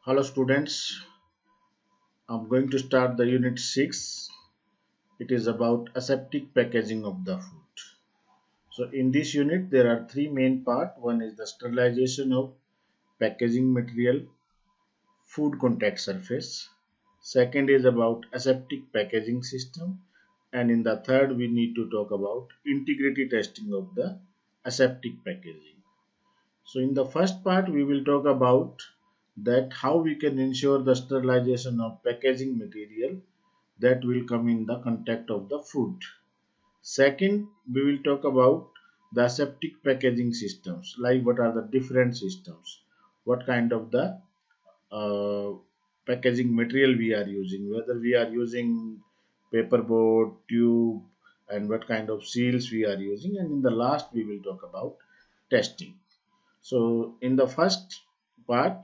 Hello students, I'm going to start the unit 6. It is about aseptic packaging of the food. So in this unit there are three main parts. One is the sterilization of packaging material, food contact surface. Second is about aseptic packaging system. And in the third we need to talk about integrity testing of the aseptic packaging. So in the first part we will talk about that how we can ensure the sterilization of packaging material that will come in the contact of the food. Second, we will talk about the aseptic packaging systems, like what are the different systems, what kind of the uh, packaging material we are using, whether we are using paperboard, tube, and what kind of seals we are using. And in the last, we will talk about testing. So, in the first part,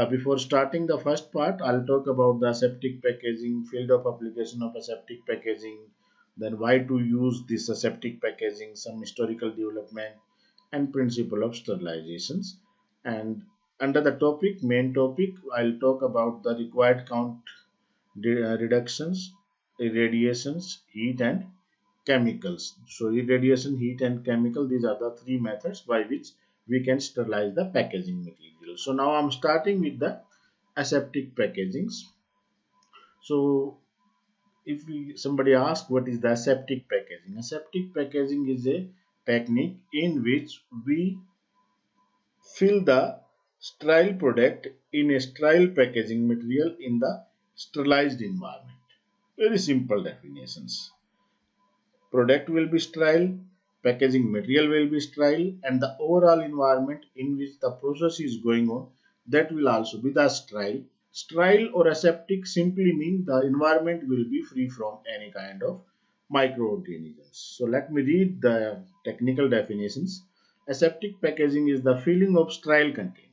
before starting the first part, I'll talk about the aseptic packaging, field of application of aseptic packaging, then why to use this aseptic packaging, some historical development, and principle of sterilizations. And under the topic, main topic, I'll talk about the required count reductions, irradiations, heat, and chemicals. So, irradiation, heat, and chemical, these are the three methods by which we can sterilize the packaging material. So, now I'm starting with the aseptic packagings. So, if somebody asks what is the aseptic packaging is a technique in which we fill the sterile product in a sterile packaging material in the sterilized environment. Very simple definitions. Product will be sterile, packaging material will be sterile, and the overall environment in which the process is going on, that will also be the sterile. Sterile or aseptic simply mean the environment will be free from any kind of microorganisms. So let me read the technical definitions. Aseptic packaging is the filling of sterile container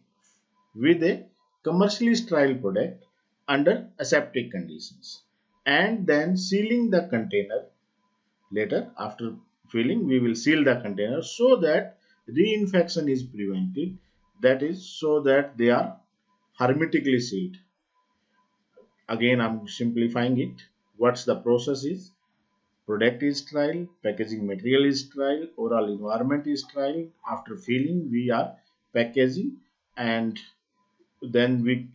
with a commercially sterile product under aseptic conditions and then sealing the container. Later, after filling, we will seal the container so that reinfection is prevented. That is, so that they are hermetically sealed. Again, I'm simplifying it. What's the process is? Product is sterile, packaging material is sterile, overall environment is sterile. After filling, we are packaging and then we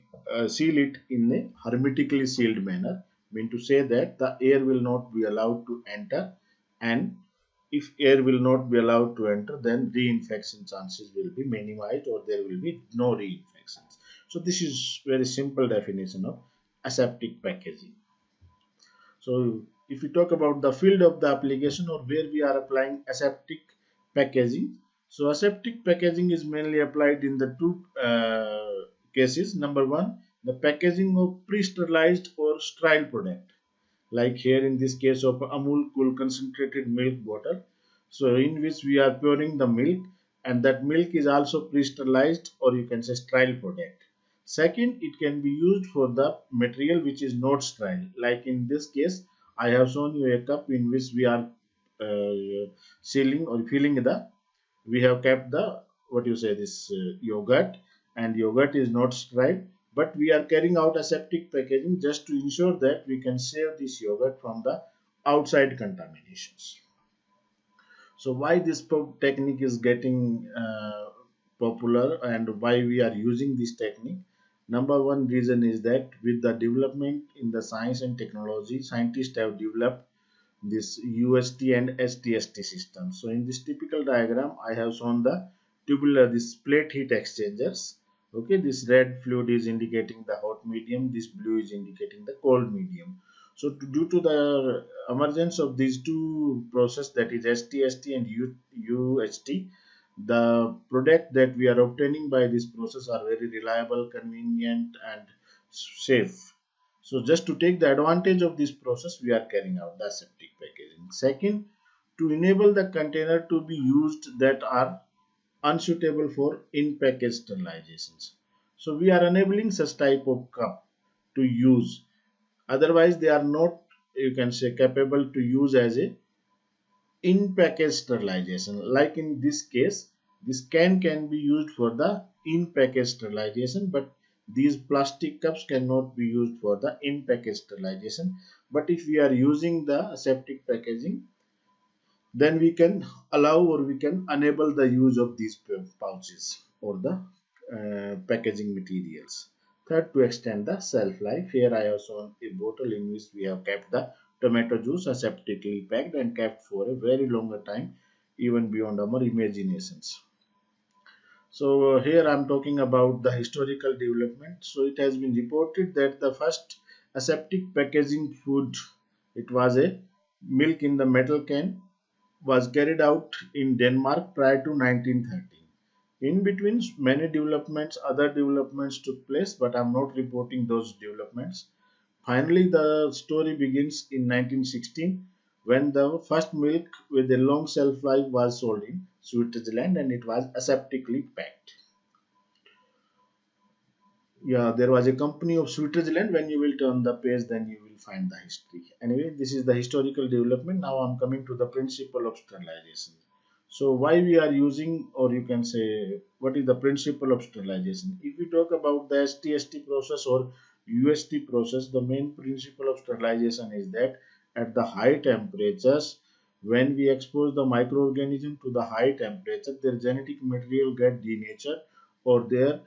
seal it in a hermetically sealed manner. Mean to say that the air will not be allowed to enter, and if air will not be allowed to enter, then reinfection chances will be minimized or there will be no reinfections. So this is very simple definition of aseptic packaging. So if we talk about the field of the application or where we are applying aseptic packaging, so aseptic packaging is mainly applied in the two cases. Number one, the packaging of pre-sterilized or sterile product, like here in this case of Amul Cool concentrated milk bottle. So in which we are pouring the milk, and that milk is also pre-sterilized or you can say sterile product. Second, it can be used for the material which is not sterile. Like in this case, I have shown you a cup in which we are sealing or filling the. We have kept the what you say this yogurt, and yogurt is not sterile, but we are carrying out aseptic packaging just to ensure that we can save this yogurt from the outside contaminations. So why this technique is getting popular and why we are using this technique? Number one reason is that with the development in the science and technology, scientists have developed this UST and STST system. So in this typical diagram, I have shown the tubular, this plate heat exchangers. Okay, this red fluid is indicating the hot medium, this blue is indicating the cold medium. So due to the emergence of these two processes, that is STST and UHT, the product that we are obtaining by this process are very reliable, convenient, and safe. So just to take the advantage of this process, we are carrying out the aseptic packaging. Second, to enable the container to be used that are unsuitable for in-package sterilizations. So we are enabling such type of cup to use. Otherwise, they are not, you can say, capable to use as a in-package sterilization. Like in this case, this can be used for the in-package sterilization, but These plastic cups cannot be used for the in-package sterilization. But if we are using the aseptic packaging, then we can allow or we can enable the use of these pouches or the packaging materials. Third, to extend the shelf life, here I have shown a bottle in which we have kept the tomato juice aseptically packed and kept for a very longer time, even beyond our imaginations. So here I'm talking about the historical development. So it has been reported that the first aseptic packaging food, it was a milk in the metal can, was carried out in Denmark prior to 1913. In between, many developments, other developments took place, but I'm not reporting those developments. Finally, the story begins in 1916 when the first milk with a long shelf life was sold in Switzerland and it was aseptically packed. Yeah, there was a company of Switzerland. When you will turn the page, then you will find the history. Anyway, this is the historical development. Now I'm coming to the principle of sterilization. So why we are using, or you can say, what is the principle of sterilization? If we talk about the STST process or UST process, the main principle of sterilization is that at the high temperatures, when we expose the microorganism to the high temperature, their genetic material get denatured or their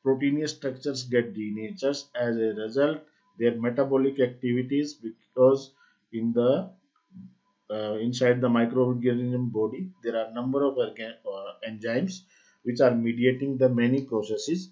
proteinous structures get denatured. As a result, their metabolic activities, because in the inside the microorganism body there are number of enzymes which are mediating the many processes,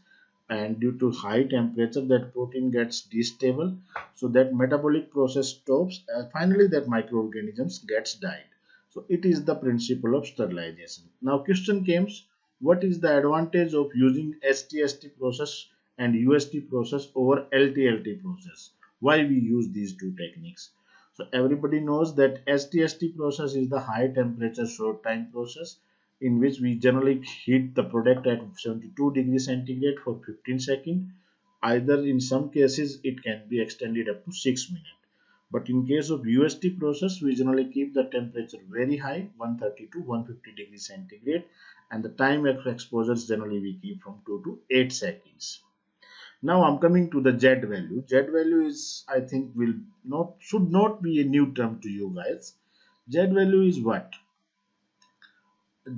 and due to high temperature that protein gets destable, so that metabolic process stops and finally that microorganisms gets died. So it is the principle of sterilization. Now question comes, what is the advantage of using STST process and UST process over LTLT process? Why we use these two techniques? So everybody knows that STST process is the high temperature short time process in which we generally heat the product at 72 degrees centigrade for 15 seconds. Either in some cases it can be extended up to 6 minutes. But in case of UST process, we generally keep the temperature very high, 130 to 150 degrees centigrade, and the time of exposures generally we keep from 2 to 8 seconds. Now I'm coming to the Z value. Z value is, I think, will not should not be a new term to you guys. Z value is what?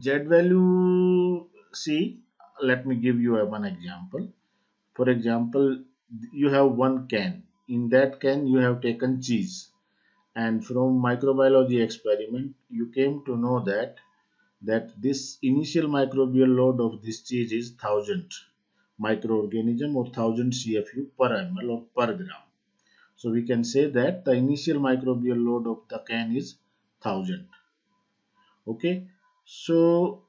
Z value, see, let me give you one example. For example, you have one can. In that can you have taken cheese, and from microbiology experiment you came to know that this initial microbial load of this cheese is 1000 microorganism or 1000 CFU per ml or per gram. So we can say that the initial microbial load of the can is 1000. Okay. So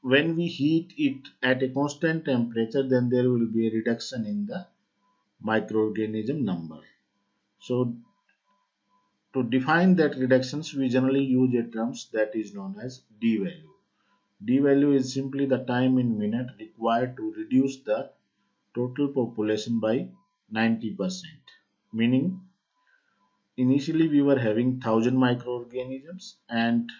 when we heat it at a constant temperature, then there will be a reduction in the microorganism number. So to define that reductions, we generally use a term that is known as D value. D value is simply the time in minute required to reduce the total population by 90%. Meaning initially we were having 1000 microorganisms, and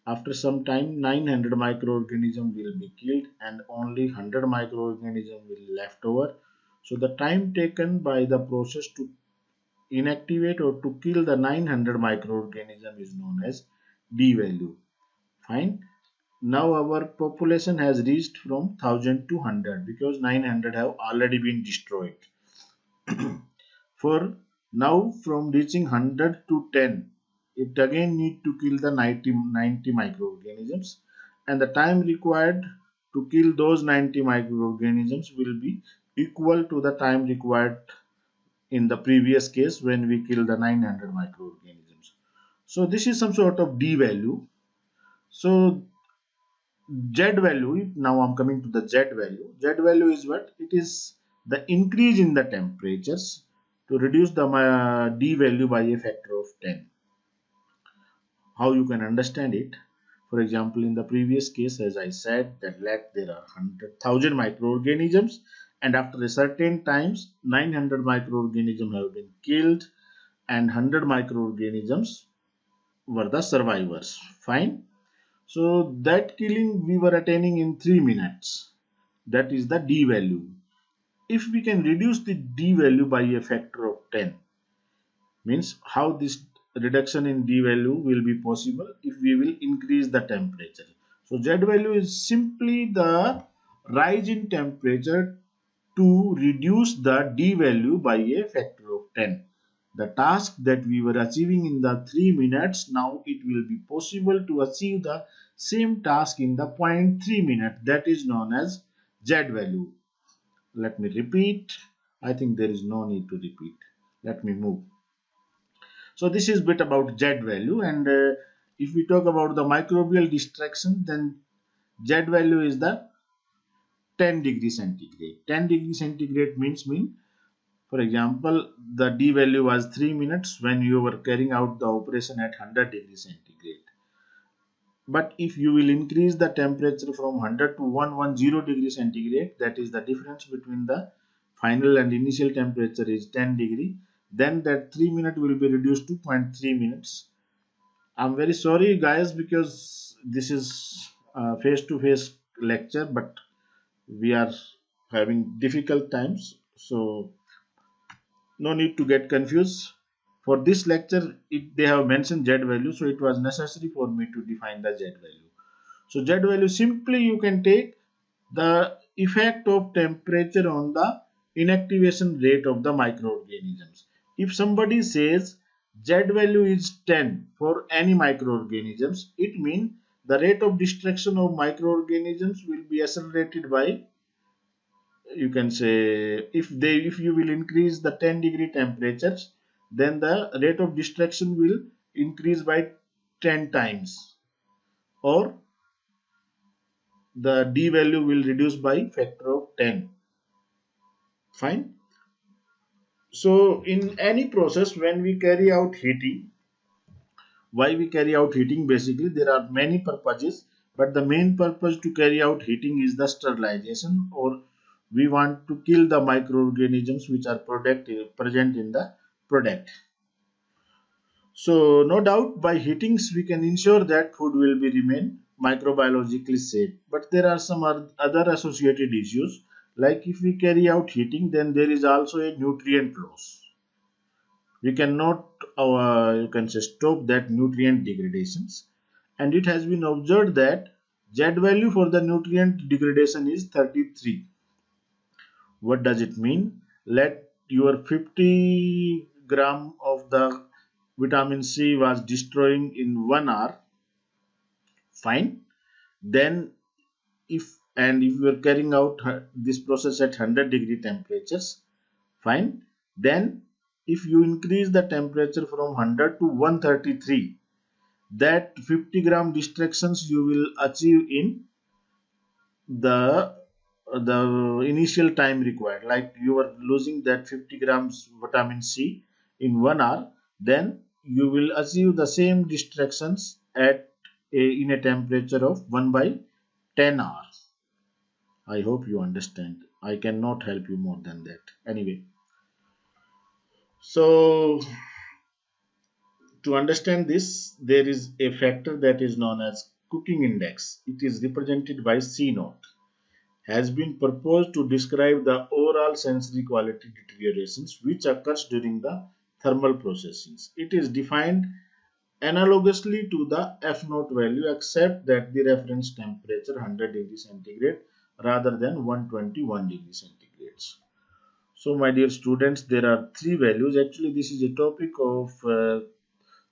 after some time 900 microorganisms will be killed and only 100 microorganisms will be left over. So the time taken by the process to inactivate or to kill the 900 microorganism is known as D value. Fine. Now our population has reached from 1000 to 100 because 900 have already been destroyed. For now, from reaching 100 to 10, it again need to kill the 90 microorganisms, and the time required to kill those 90 microorganisms will be equal to the time required in the previous case when we kill the 900 microorganisms. So this is some sort of D value. So Z value, now I'm coming to the Z value. Z value is what? It is the increase in the temperatures to reduce the D value by a factor of 10. How you can understand it? For example, in the previous case, as I said, that there are 100,000 microorganisms, and after a certain times, 900 microorganisms have been killed, and 100 microorganisms were the survivors. Fine. So that killing we were attaining in 3 minutes. That is the D value. if we can reduce the D value by a factor of 10, means how this reduction in D value will be possible if we will increase the temperature. So Z value is simply the rise in temperature to reduce the D value by a factor of 10. The task that we were achieving in the 3 minutes, now it will be possible to achieve the same task in the 0.3 minute, that is known as Z value. Let me repeat. I think there is no need to repeat. Let me move. So this is bit about Z value, and if we talk about the microbial distraction, then Z value is the 10 degree centigrade. 10 degree centigrade mean, for example, the D value was 3 minutes when you were carrying out the operation at 100 degree centigrade. But if you will increase the temperature from 100 to 110 degree centigrade, that is the difference between the final and initial temperature is 10 degree, then that 3 minute will be reduced to 0.3 minutes. I'm very sorry guys, because this is a face-to-face lecture, but we are having difficult times, so no need to get confused. For this lecture, they have mentioned Z value, so it was necessary for me to define the Z value. So Z value, simply you can take the effect of temperature on the inactivation rate of the microorganisms. If somebody says Z value is 10 for any microorganisms, it means the rate of destruction of microorganisms will be accelerated by, you can say, if you will increase the 10 degree temperatures, then the rate of destruction will increase by 10 times, or the D value will reduce by factor of 10. Fine. So in any process, when we carry out heating, why we carry out heating, basically there are many purposes, but the main purpose to carry out heating is the sterilization, or we want to kill the microorganisms which are present in the product. So no doubt by heatings we can ensure that food will be remain microbiologically safe, but there are some other associated issues, like if we carry out heating, then there is also a nutrient loss. We cannot you can say stop that nutrient degradations, and it has been observed that Z value for the nutrient degradation is 33. What does it mean? Let your 50 gram of the vitamin C was destroying in 1 hour. Fine. Then if you are carrying out this process at 100 degree temperatures, fine, then if you increase the temperature from 100 to 133, that 50 gram distractions you will achieve in the initial time required, like you are losing that 50 grams vitamin C in 1 hour, then you will achieve the same distractions in a temperature of 1 by 10 hours. I hope you understand. I cannot help you more than that. Anyway, so to understand this, there is a factor that is known as cooking index. It is represented by C naught. Has been proposed to describe the overall sensory quality deteriorations which occurs during the thermal processes. It is defined analogously to the F naught value, except that the reference temperature 100 degree centigrade rather than 121 degree centigrades. So my dear students, there are three values. Actually, this is a topic of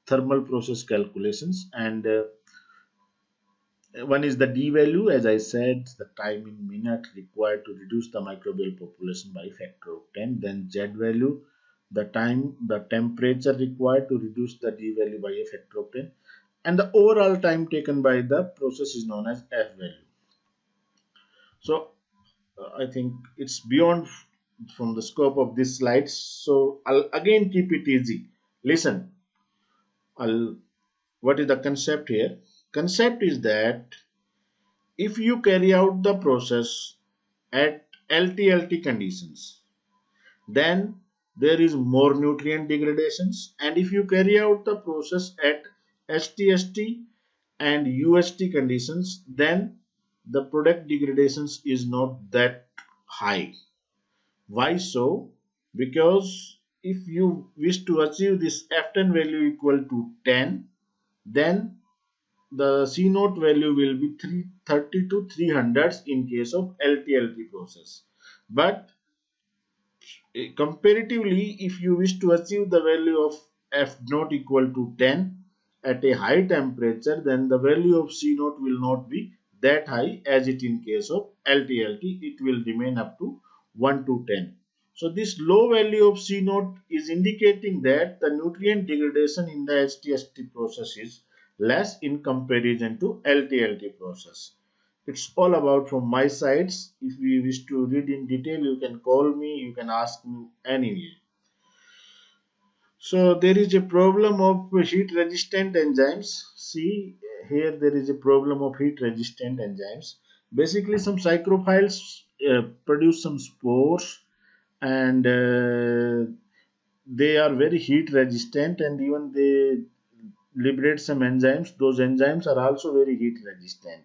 thermal process calculations, and one is the D value, as I said, the time in minute required to reduce the microbial population by factor of 10. Then Z value, the temperature required to reduce the D value by a factor of 10. And the overall time taken by the process is known as F value. So I think it's beyond from the scope of this slide. So I'll again keep it easy. Listen, what is the concept here? Concept is that if you carry out the process at LT-LT conditions, then there is more nutrient degradations, and if you carry out the process at ST-ST and UST conditions, then the product degradations is not that high. Why so? Because if you wish to achieve this F10 value equal to 10, then the C naught value will be 330 to 300 in case of LTLT process. But comparatively, if you wish to achieve the value of F naught equal to 10 at a high temperature, then the value of C naught will not be that high as it in case of LTLT. It will remain up to 1 to 10. So this low value of C naught is indicating that the nutrient degradation in the HTST process is less in comparison to LTLT process. It's all about from my sides. If you wish to read in detail, you can call me, you can ask me anyway. So there is a problem of heat resistant enzymes. See here there is a problem of heat resistant enzymes. Basically some psychrophiles produce some spores, and they are very heat resistant, and even they liberate some enzymes. Those enzymes are also very heat resistant.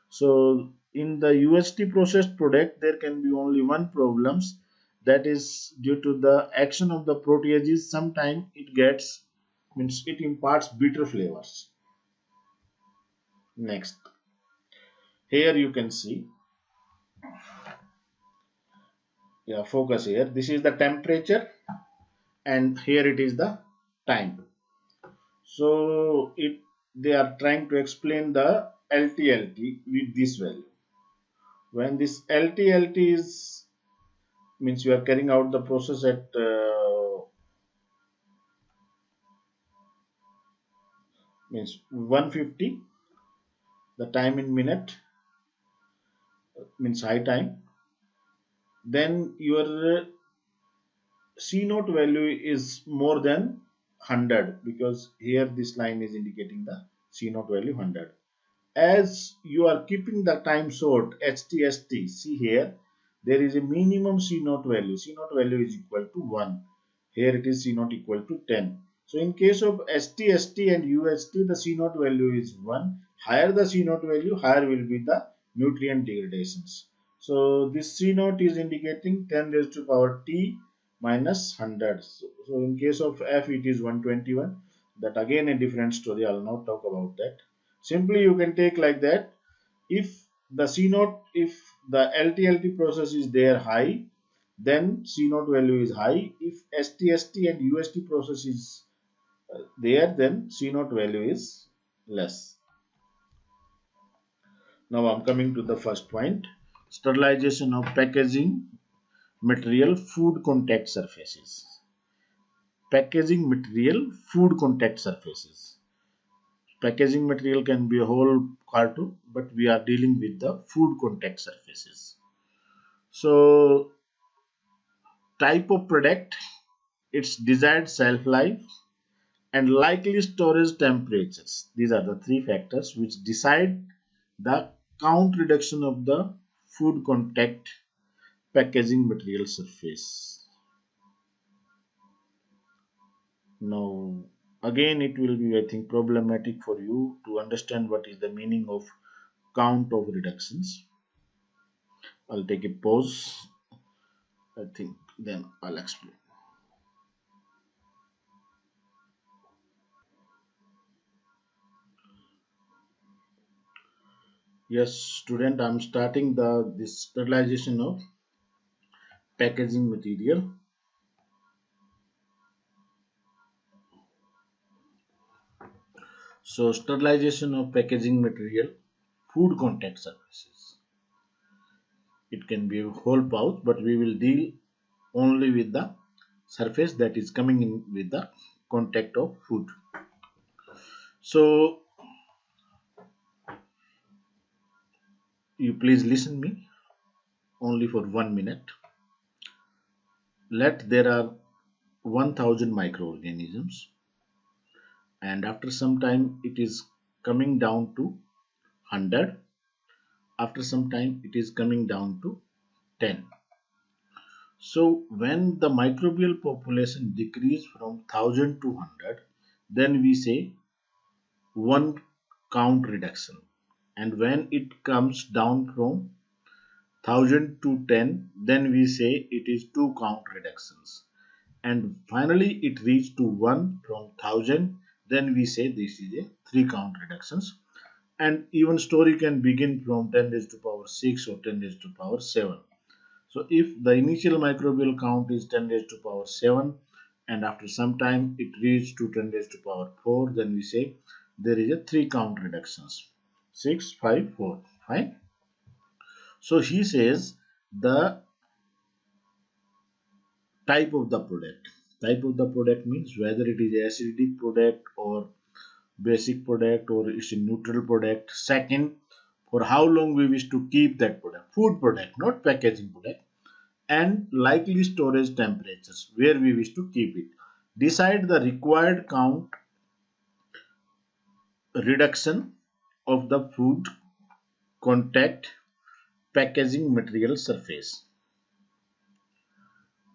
So in the UHT processed product, there can be only one problems, that is due to the action of the proteases. Sometimes it gets, means it imparts bitter flavors. Next, here you can see, yeah, focus here. This is the temperature, and here it is the time. So it they are trying to explain the LTLT with this value. When this LTLT is, means you are carrying out the process at means 150, the time in minute, means high time, then your C naught value is more than 100, because here this line is indicating the C naught value 100. As you are keeping the time short HTST, see here there is a minimum C naught value. C naught value is equal to 1. Here it is C naught equal to 10. So in case of STST and UHT, the C naught value is 1. Higher the C naught value, higher will be the nutrient degradations. So this C naught is indicating 10 raised to power T minus 100. So in case of F, it is 121. That again a different story. I will not talk about that. Simply you can take like that. If the C naught, if the LTLT process is there high, then C naught value is high. If STST and UST process is there, then C naught value is less. Now I'm coming to the first point. Sterilization of packaging material, food contact surfaces. Packaging material, food contact surfaces. Packaging material can be a whole cartoon, but we are dealing with the food contact surfaces. So type of product, its desired shelf life, and likely storage temperatures. These are the three factors which decide the count reduction of the food contact packaging material surface. Now again it will be, I think, problematic for you to understand what is the meaning of count of reductions. I'll take a pause, I think, then I'll explain. Yes, student, I'm starting the this sterilization of packaging material. So sterilization of packaging material, food contact surfaces. It can be a whole pouch, but we will deal only with the surface that is coming in with the contact of food. So you please listen me only for 1 minute. Let there are 1000 microorganisms, and after some time it is coming down to 100. After some time it is coming down to 10. So when the microbial population decrease from 1000 to 100, then we say one count reduction. And when it comes down from 1000 to 10, then we say it is 2 count reductions. And finally it reached to 1 from 1000, then we say this is a 3 count reductions. And even story can begin from 10 raised to power 6 or 10 raised to power 7. So if the initial microbial count is 10 raised to power 7 and after some time it reached to 10 raised to power 4, then we say there is a 3 count reductions. 6, 5, 4. Fine. So he says the type of the product. Type of the product means whether it is acidic product or basic product or it's a neutral product. Second, for how long we wish to keep that product. Food product, not packaging product. And likely storage temperatures where we wish to keep it. Decide the required count reduction of the food contact packaging material surface.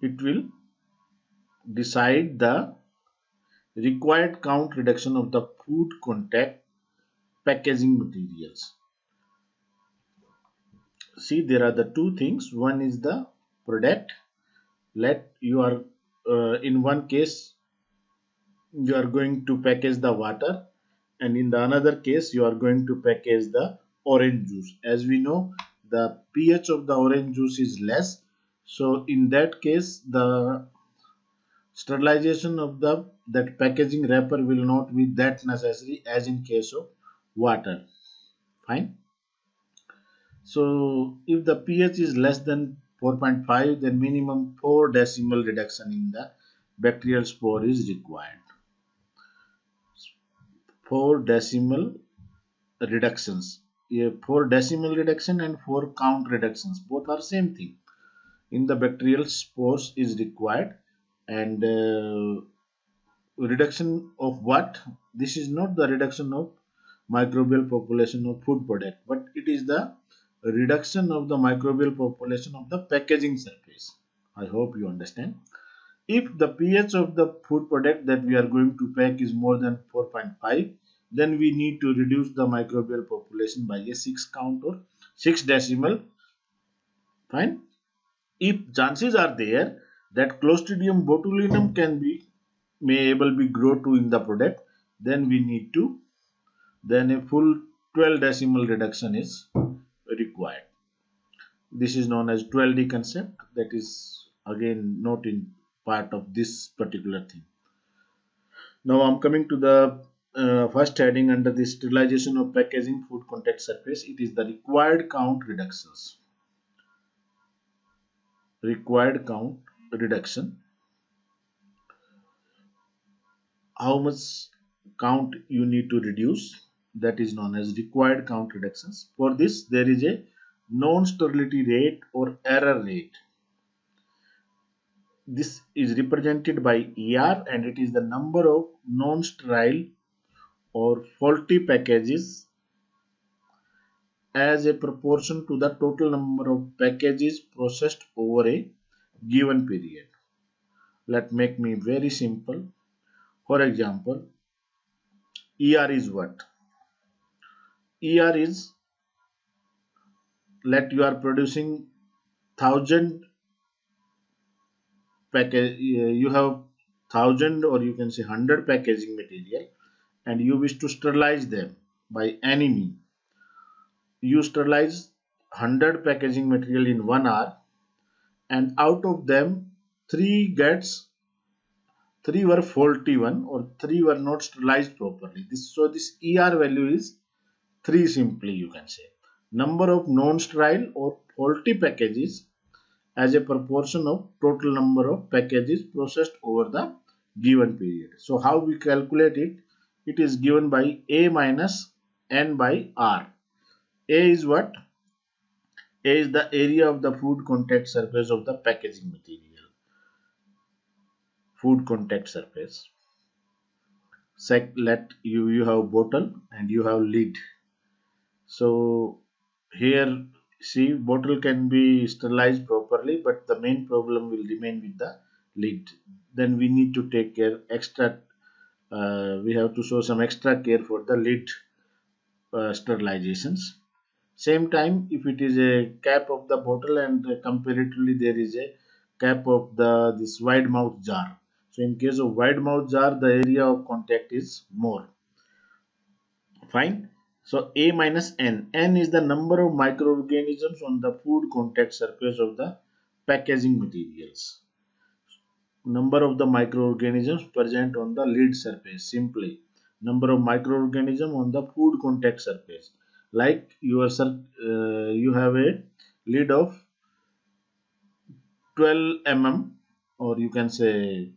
It will decide the required count reduction of the food contact packaging materials. See, there are the two things. One is the product. Let you are in one case you are going to package the water, and in the another case you are going to package the orange juice. As we know, the pH of the orange juice is less, so in that case the sterilization of the that packaging wrapper will not be that necessary as in case of water. Fine. So if the pH is less than 4.5, then minimum 4 decimal reduction in the bacterial spore is required. 4 decimal reductions. 4 decimal reduction and 4 count reductions, both are same thing in the bacterial spores is required. And reduction of what? This is not the reduction of microbial population of food product, but it is the reduction of the microbial population of the packaging surface. I hope you understand. If the pH of the food product that we are going to pack is more than 4.5, then we need to reduce the microbial population by a 6 count or 6 decimal. Fine. If chances are there that Clostridium botulinum may able be grow to in the product, then we need to, then a full 12 decimal reduction is required. This is known as 12D concept, that is again not in part of this particular thing. Now I'm coming to the first heading under the sterilization of packaging food contact surface. It is the required count reductions. Required count reduction. How much count you need to reduce, that is known as required count reductions. For this there is a non-sterility rate or error rate. This is represented by ER and it is the number of non-sterile or faulty packages as a proportion to the total number of packages processed over a given period. Let make me very simple. For example, ER is what? ER is, let you are producing 1000 package, you have 1000 or you can say 100 packaging material and you wish to sterilize them by any means. You sterilize 100 packaging material in 1 hour and out of them 3 were faulty one or 3 were not sterilized properly. So this ER value is 3 simply you can say. Number of non-sterile or faulty packages as a proportion of total number of packages processed over the given period. So how we calculate it? It is given by A minus N by R. A is what? A is the area of the food contact surface of the packaging material. Food contact surface. Let you have bottle and you have lid. So here see, bottle can be sterilized properly, but the main problem will remain with the lid. Then we need to take care extra. We have to show some extra care for the lid sterilizations. Same time, if it is a cap of the bottle and comparatively there is a cap of the this wide mouth jar. So in case of wide mouth jar, the area of contact is more. Fine. So A minus N. N is the number of microorganisms on the food contact surface of the packaging materials. Number of the microorganisms present on the lid surface. Simply, number of microorganisms on the food contact surface. Like you have a lid of 12 mm, or you can say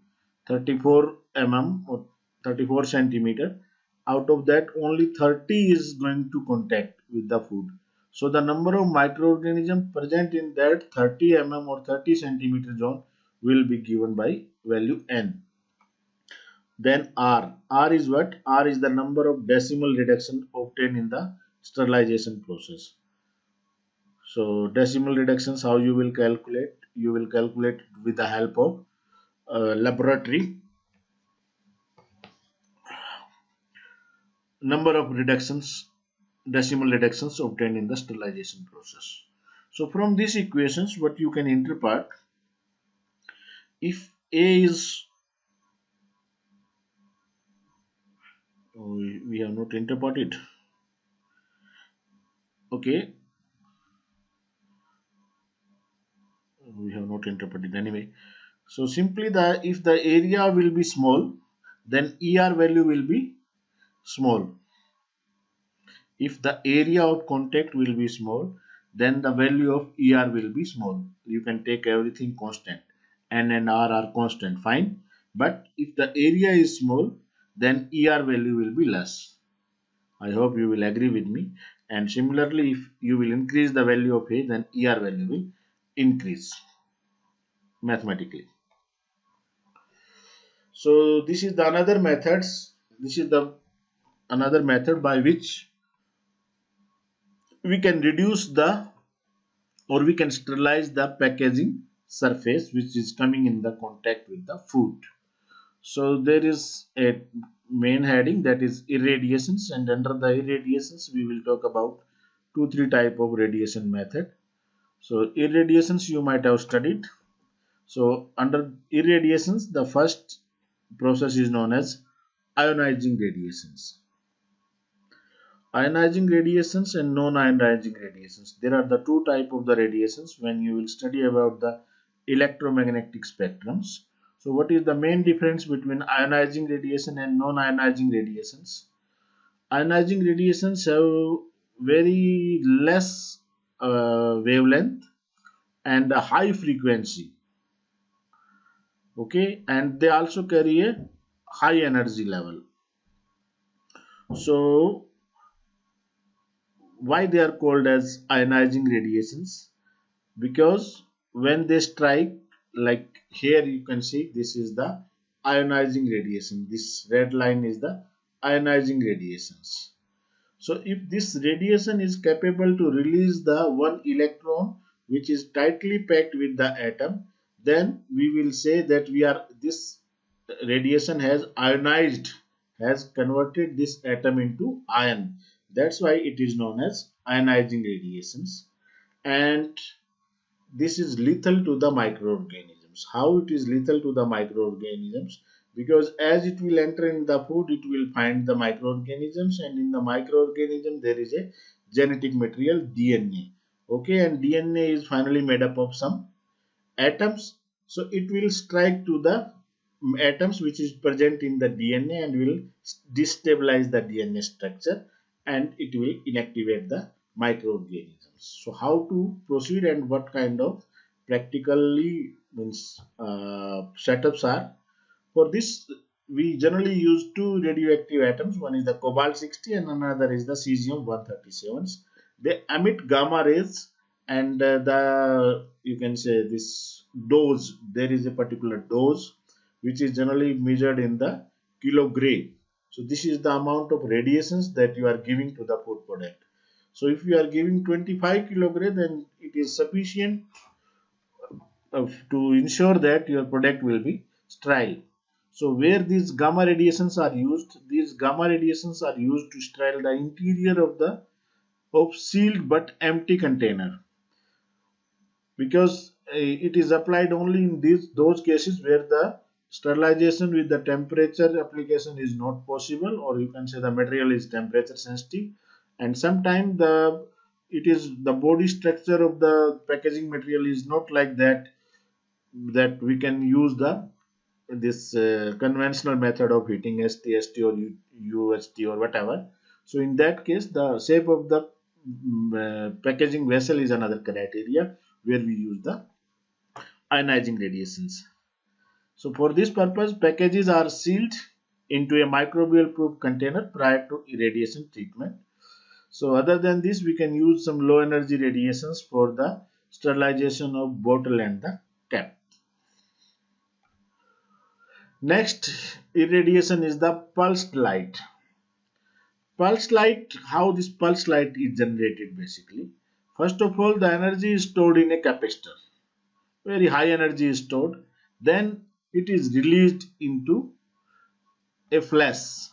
34 mm or 34 centimeter. Out of that, only 30 is going to contact with the food. So the number of microorganisms present in that 30 mm or 30 centimeter zone will be given by value n. Then R. R is what? R is the number of decimal reduction obtained in the sterilization process. So decimal reductions, how you will calculate? You will calculate with the help of laboratory number of reductions, decimal reductions obtained in the sterilization process. So from these equations, what you can interpret, if A is, we have not interpreted, okay, we have not interpreted anyway. So simply the if the area will be small, then ER value will be small. If the area of contact will be small, then the value of ER will be small. You can take everything constant. N and R are constant, fine. But if the area is small, then ER value will be less. I hope you will agree with me. And similarly, if you will increase the value of A, then ER value will increase mathematically. So this is the another methods. This is the another method by which we can reduce the or we can sterilize the packaging surface which is coming in the contact with the food. So there is a main heading, that is irradiations, and under the irradiations we will talk about 2-3 type of radiation method. So irradiations you might have studied. So under irradiations, the first process is known as ionizing radiations. Ionizing radiations and non-ionizing radiations. There are the two type of the radiations when you will study about the electromagnetic spectrums. So what is the main difference between ionizing radiation and non-ionizing radiations? Ionizing radiations have very less wavelength and a high frequency. Okay, and they also carry a high energy level. So why they are called as ionizing radiations? Because when they strike, like here you can see this is the ionizing radiation, this red line is the ionizing radiations. So if this radiation is capable to release the one electron which is tightly packed with the atom, then we will say that this radiation has ionized, has converted this atom into ion. That's why it is known as ionizing radiations. And this is lethal to the microorganisms. How it is lethal to the microorganisms? Because as it will enter in the food, it will find the microorganisms, and in the microorganism there is a genetic material, DNA. Okay, and DNA is finally made up of some atoms. So it will strike to the atoms which is present in the DNA and will destabilize the DNA structure, and it will inactivate the microorganisms. So how to proceed and what kind of practically means setups are for this? We generally use two radioactive atoms. One is the cobalt 60 and another is the cesium 137s. They emit gamma rays, and the you can say this dose, there is a particular dose which is generally measured in the kilogray. So this is the amount of radiations that you are giving to the food product. So if you are giving 25 kilogray, then it is sufficient to ensure that your product will be sterile. So where these gamma radiations are used, these gamma radiations are used to sterile the interior of the of sealed but empty container, because it is applied only in those cases where the sterilization with the temperature application is not possible, or you can say the material is temperature sensitive, and sometimes the body structure of the packaging material is not like that we can use this conventional method of heating ST or UHT or whatever. So in that case, the shape of the packaging vessel is another criteria where we use the ionizing radiations. So for this purpose, packages are sealed into a microbial proof container prior to irradiation treatment. So other than this, we can use some low energy radiations for the sterilization of bottle and the cap. Next irradiation is the pulsed light. Pulse light, how this pulse light is generated basically. First of all, the energy is stored in a capacitor. Very high energy is stored. Then it is released into a flash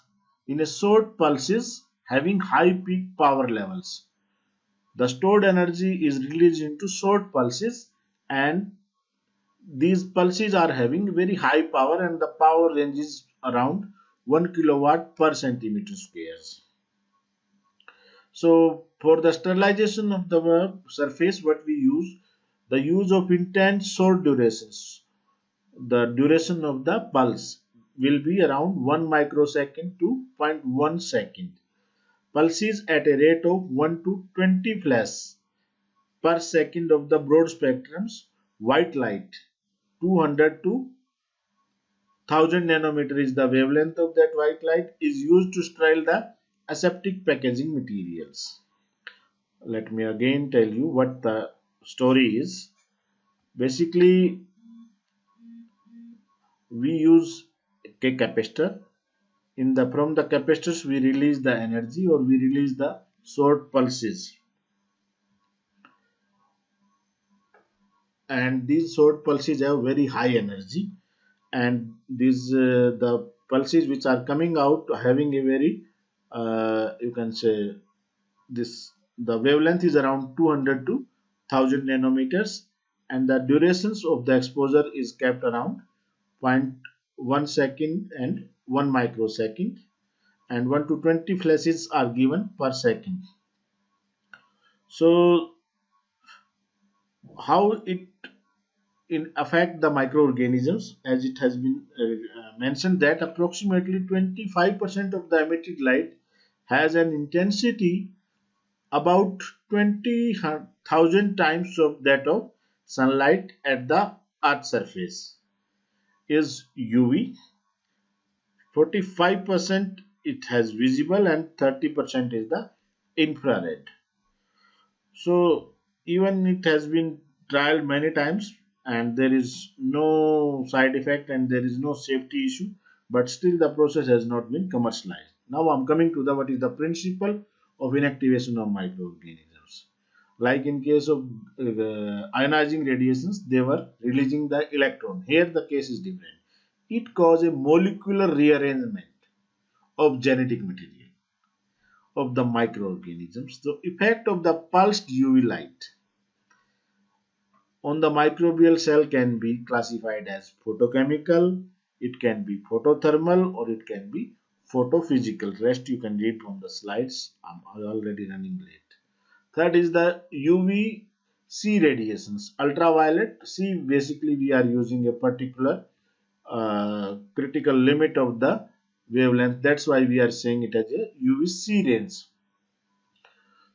in a short pulses having high peak power levels. The stored energy is released into short pulses, and these pulses are having very high power, and the power range is around 1 kilowatt per centimeter squares. So for the sterilization of the surface, what we use, the use of intense short durations. The duration of the pulse will be around 1 microsecond to zero point 0.1 second. Pulses at a rate of 1 to 20 flashes per second of the broad spectrums white light. 200 to 1000 nanometer is the wavelength of that white light, is used to sterile the aseptic packaging materials. Let me again tell you what the story is. Basically, we use a capacitor. From the capacitors we release the energy, or we release the short pulses, and these short pulses have very high energy, and these the pulses which are coming out having a very you can say this the wavelength is around 200 to 1000 nanometers, and the durations of the exposure is kept around zero point 0.1 second and 1 microsecond, and 1 to 20 flashes are given per second. So how it affect the microorganisms, as it has been mentioned that approximately 25% of the emitted light has an intensity about 20,000 times of that of sunlight at the earth surface is UV. 45% it has visible, and 30% is the infrared. So even it has been trialed many times, and there is no side effect and there is no safety issue, but still the process has not been commercialized. Now I'm coming to the what is the principle of inactivation of microorganisms. Like in case of ionizing radiations, they were releasing the electron. Here the case is different. It causes a molecular rearrangement of genetic material of the microorganisms. The effect of the pulsed UV light on the microbial cell can be classified as photochemical, it can be photothermal, or it can be photophysical. Rest you can read from the slides. I'm already running late. Third is the UVC radiations. Ultraviolet C, basically we are using a particular critical limit of the wavelength. That's why we are saying it as a UVC range.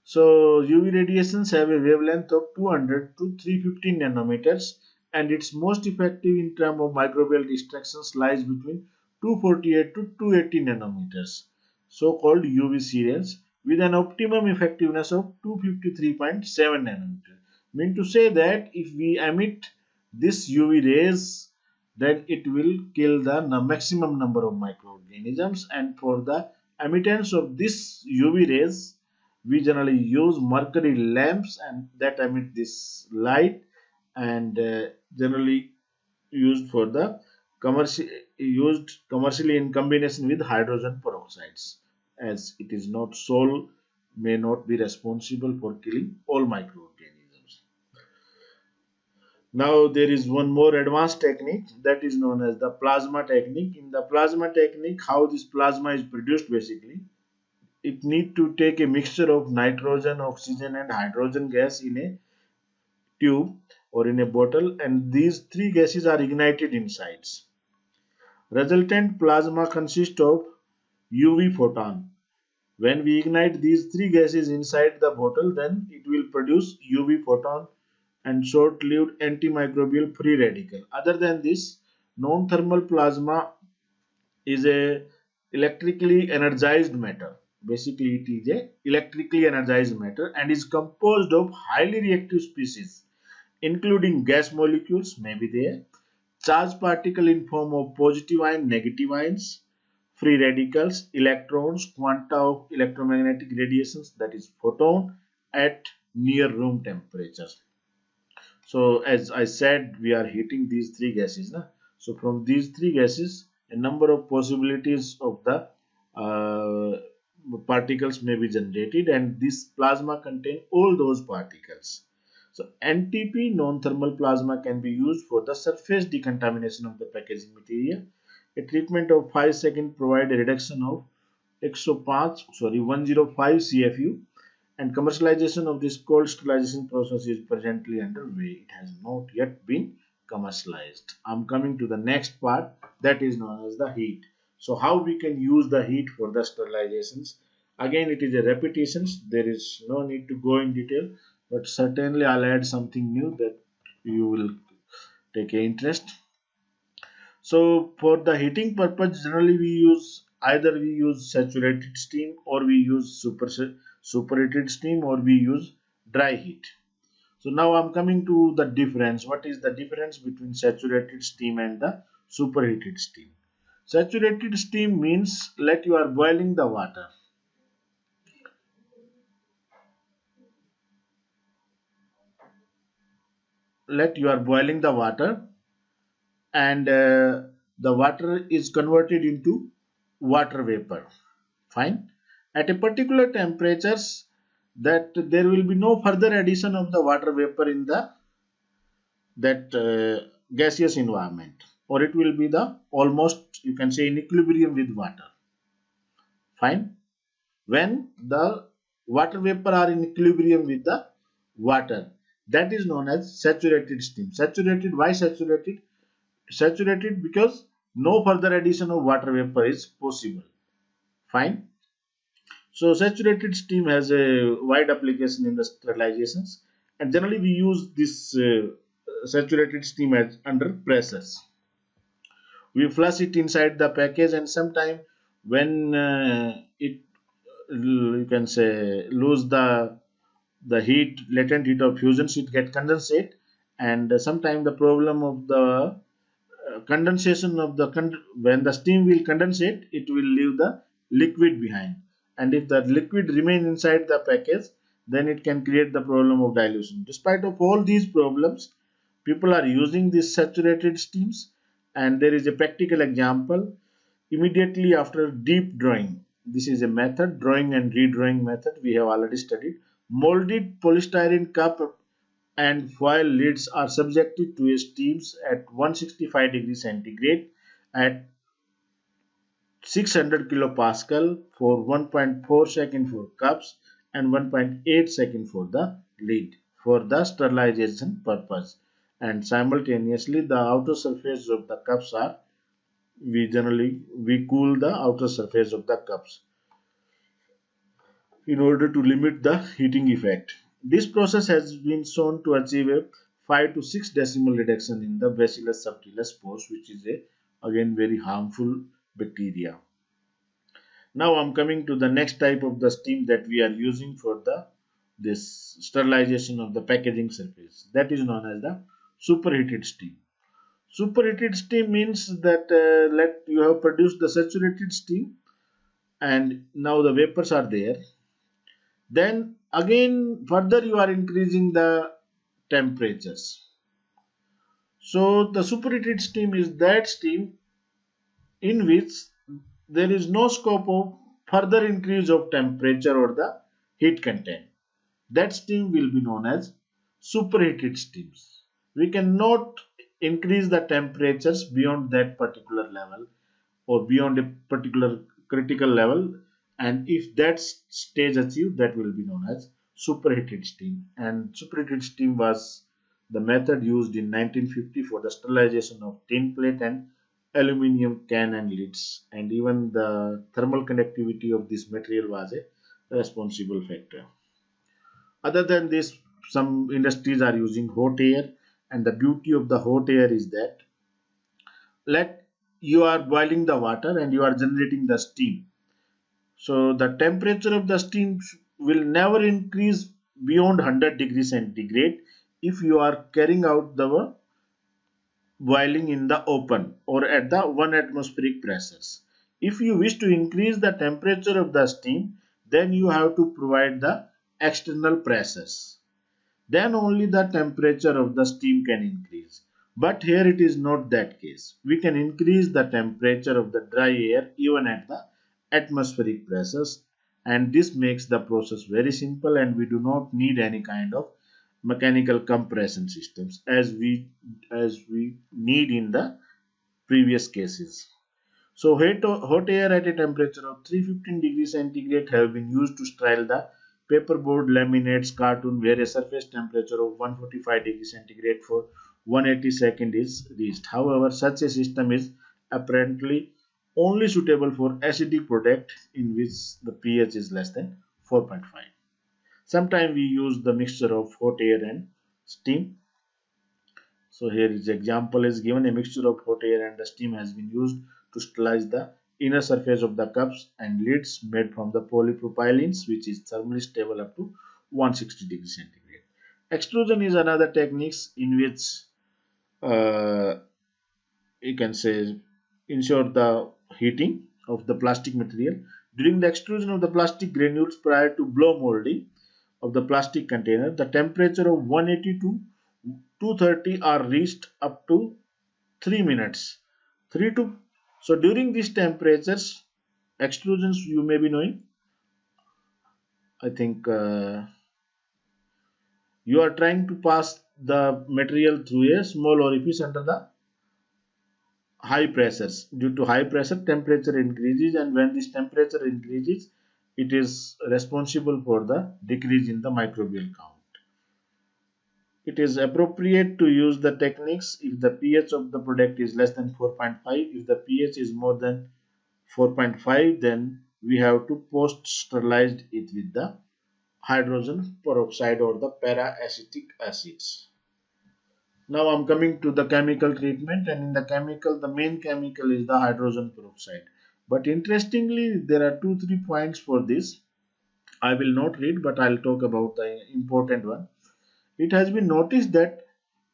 So UV radiations have a wavelength of 200 to 350 nanometers, and its most effective in terms of microbial destructions lies between 248 to 280 nanometers, so called UVC range, with an optimum effectiveness of 253.7 nanometers. Mean to say that if we emit this UV rays, then it will kill the maximum number of microorganisms, and for the emittance of this UV rays we generally use mercury lamps, and that emit this light, and generally used for the commercial used commercially in combination with hydrogen peroxides, as it is not sold may not be responsible for killing all microorganisms. Now there is one more advanced technique that is known as the plasma technique. In the plasma technique, how this plasma is produced basically, it need to take a mixture of nitrogen, oxygen and hydrogen gas in a tube or in a bottle, and these three gases are ignited inside. Resultant plasma consists of UV photon. When we ignite these three gases inside the bottle, then it will produce UV photon and short-lived antimicrobial free radical. Other than this, non-thermal plasma is a electrically energized matter. Basically, it is a electrically energized matter and is composed of highly reactive species, including gas molecules, maybe there, charged particle in form of positive ion, negative ions, free radicals, electrons, quanta of electromagnetic radiations, that is photon, at near room temperature. So as I said, we are heating these three gases. Na? So from these three gases, a number of possibilities of the particles may be generated, and this plasma contain all those particles. So NTP, non-thermal plasma, can be used for the surface decontamination of the packaging material. A treatment of 5 seconds provide a reduction of 105 CFU, and commercialization of this cold sterilization process is presently underway. It has not yet been commercialized. I'm coming to the next part, that is known as the heat. So how we can use the heat for the sterilizations? Again, it is a repetitions. There is no need to go in detail, but certainly I'll add something new that you will take a interest. So for the heating purpose, generally we use saturated steam, or we use superheated steam, or we use dry heat. So now I'm coming to the difference. What is the difference between saturated steam and the superheated steam? Saturated steam means let you are boiling the water. Let you are boiling the water, and the water is converted into water vapor. Fine. At a particular temperatures, that there will be no further addition of the water vapor in the that gaseous environment, or it will be the almost, you can say, in equilibrium with water. Fine. When the water vapor are in equilibrium with the water, that is known as saturated steam. Saturated, why saturated? Saturated because no further addition of water vapor is possible. Fine. So saturated steam has a wide application in the sterilizations, and generally we use this saturated steam as under pressures. We flush it inside the package, and sometime when it, you can say, lose the heat, latent heat of fusions, it get condensate, and sometime the problem of the condensation of the when the steam will condensate, it will leave the liquid behind, and if the liquid remain inside the package, then it can create the problem of dilution. Despite of all these problems, people are using these saturated steams, and there is a practical example. Immediately after deep drawing, this is a method, drawing and redrawing method, we have already studied. Molded polystyrene cup and foil lids are subjected to steams at 165 degrees centigrade at 600 kilopascal for 1.4 second for cups and 1.8 second for the lid for the sterilization purpose, and simultaneously the outer surface of the cups are, we cool the outer surface of the cups in order to limit the heating effect. This process has been shown to achieve a 5 to 6 decimal reduction in the Bacillus subtilis spores, which is a again very harmful bacteria. Now I'm coming to the next type of the steam that we are using for the this sterilization of the packaging surface. That is known as the superheated steam. Superheated steam means that let you have produced the saturated steam, and now the vapors are there. Then again further you are increasing the temperatures. So the superheated steam is that steam in which there is no scope of further increase of temperature or the heat content. That steam will be known as superheated steams. We cannot increase the temperatures beyond that particular level or beyond a particular critical level, and if that stage achieved, that will be known as superheated steam. And superheated steam was the method used in 1950 for the sterilization of tin plate and aluminium can and lids, and even the thermal conductivity of this material was a responsible factor. Other than this, some industries are using hot air, and the beauty of the hot air is that, let you are boiling the water and you are generating the steam. So the temperature of the steam will never increase beyond 100 degrees centigrade if you are carrying out the boiling in the open or at the 1 atmospheric pressures. If you wish to increase the temperature of the steam, then you have to provide the external pressures. Then only the temperature of the steam can increase. But here it is not that case. We can increase the temperature of the dry air even at the atmospheric pressures, and this makes the process very simple, and we do not need any kind of mechanical compression systems as we need in the previous cases. So hot air at a temperature of 315 degrees centigrade have been used to sterile the paperboard, laminates, cartoon where a surface temperature of 145 degrees centigrade for 180 seconds is reached. However, such a system is apparently only suitable for acidic product in which the pH is less than 4.5. Sometimes we use the mixture of hot air and steam. So here is example is given. A mixture of hot air and the steam has been used to sterilize the inner surface of the cups and lids made from the polypropylenes, which is thermally stable up to 160 degrees centigrade. Extrusion is another technique in which uh, you can say ensure the heating of the plastic material. During the extrusion of the plastic granules prior to blow molding of the plastic container, the temperature of 180 to 230 are reached up to 3 minutes. 3 to So during these temperatures, extrusions you may be knowing, I think you are trying to pass the material through a small orifice under the high pressures. Due to high pressure, temperature increases, and when this temperature increases, it is responsible for the decrease in the microbial count. It is appropriate to use the techniques if the pH of the product is less than 4.5. If the pH is more than 4.5, then we have to post sterilize it with the hydrogen peroxide or the para-acetic acids. Now I'm coming to the chemical treatment, and in the chemical, the main chemical is the hydrogen peroxide. But interestingly, there are 2-3 points for this. I will not read, but I'll talk about the important one. It has been noticed that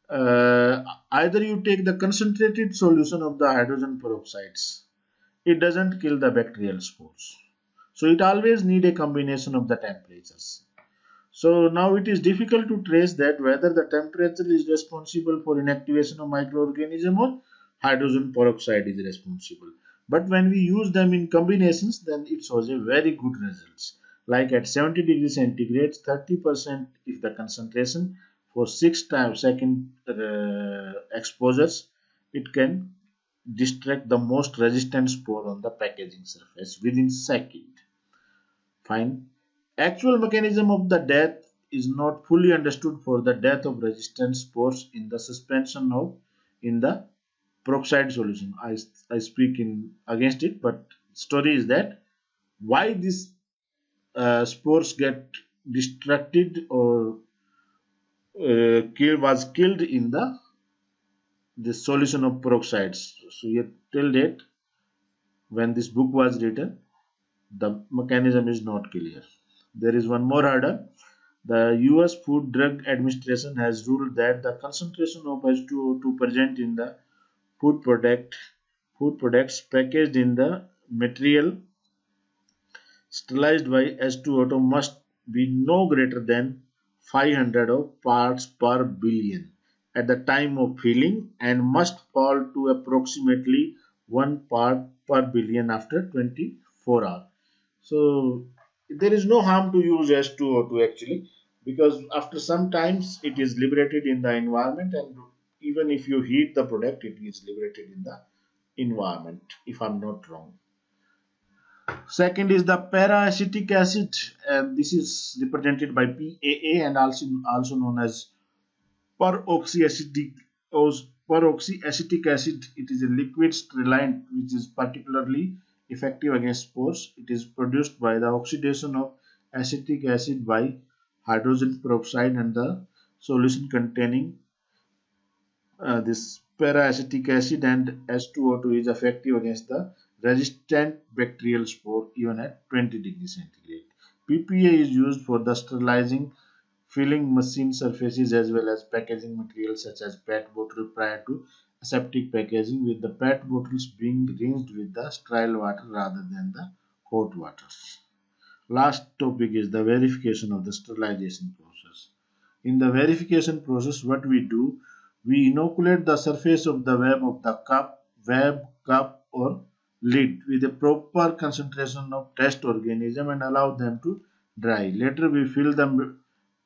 either you take the concentrated solution of the hydrogen peroxides, it doesn't kill the bacterial spores. So it always need a combination of the temperatures. So now it is difficult to trace that whether the temperature is responsible for inactivation of microorganism or hydrogen peroxide is responsible. But when we use them in combinations, then it shows a very good results. Like at 70 degrees centigrade, 30% is the concentration for 6 second exposures. It can distract the most resistant spore on the packaging surface within second. Fine. Actual mechanism of the death is not fully understood for the death of resistant spores in the suspension of in the peroxide solution. I speak in against it, but story is that why these spores get distracted or was killed in the solution of peroxides. So yet till date, when this book was written, the mechanism is not clear. There is one more hurdle. The US Food Drug Administration has ruled that the concentration of H2O2 present in the food product food products packaged in the material sterilized by H2O2 must be no greater than 500 of parts per billion at the time of filling and must fall to approximately 1 part per billion after 24 hours. So there is no harm to use S2O2 actually, because after some times it is liberated in the environment, and even if you heat the product, it is liberated in the environment, if I'm not wrong. Second is the para-acetic acid, and this is represented by PAA and also known as peroxyacetic peroxyacetic acid. It is a liquid sterilant which is particularly effective against spores. It is produced by the oxidation of acetic acid by hydrogen peroxide, and the solution containing this para-acetic acid and S2O2 is effective against the resistant bacterial spore even at 20 degrees centigrade. PPA is used for the sterilizing filling machine surfaces as well as packaging materials such as PET bottle prior to aseptic packaging, with the PET bottles being rinsed with the sterile water rather than the hot water. Last topic is the verification of the sterilization process. In the verification process, what we do, we inoculate the surface of the cup or lid with a proper concentration of test organism and allow them to dry. Later, we fill the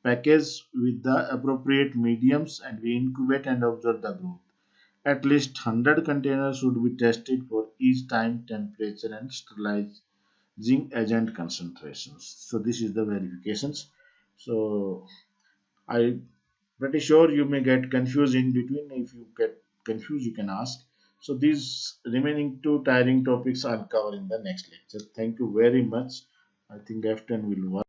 package with the appropriate mediums and we incubate and observe the growth. At least 100 containers should be tested for each time, temperature, and sterilizing agent concentrations. So this is the verifications. So I pretty sure you may get confused in between. If you get confused, you can ask. So these remaining two tiring topics I'll cover in the next lecture. Thank you very much. I think F10 will work.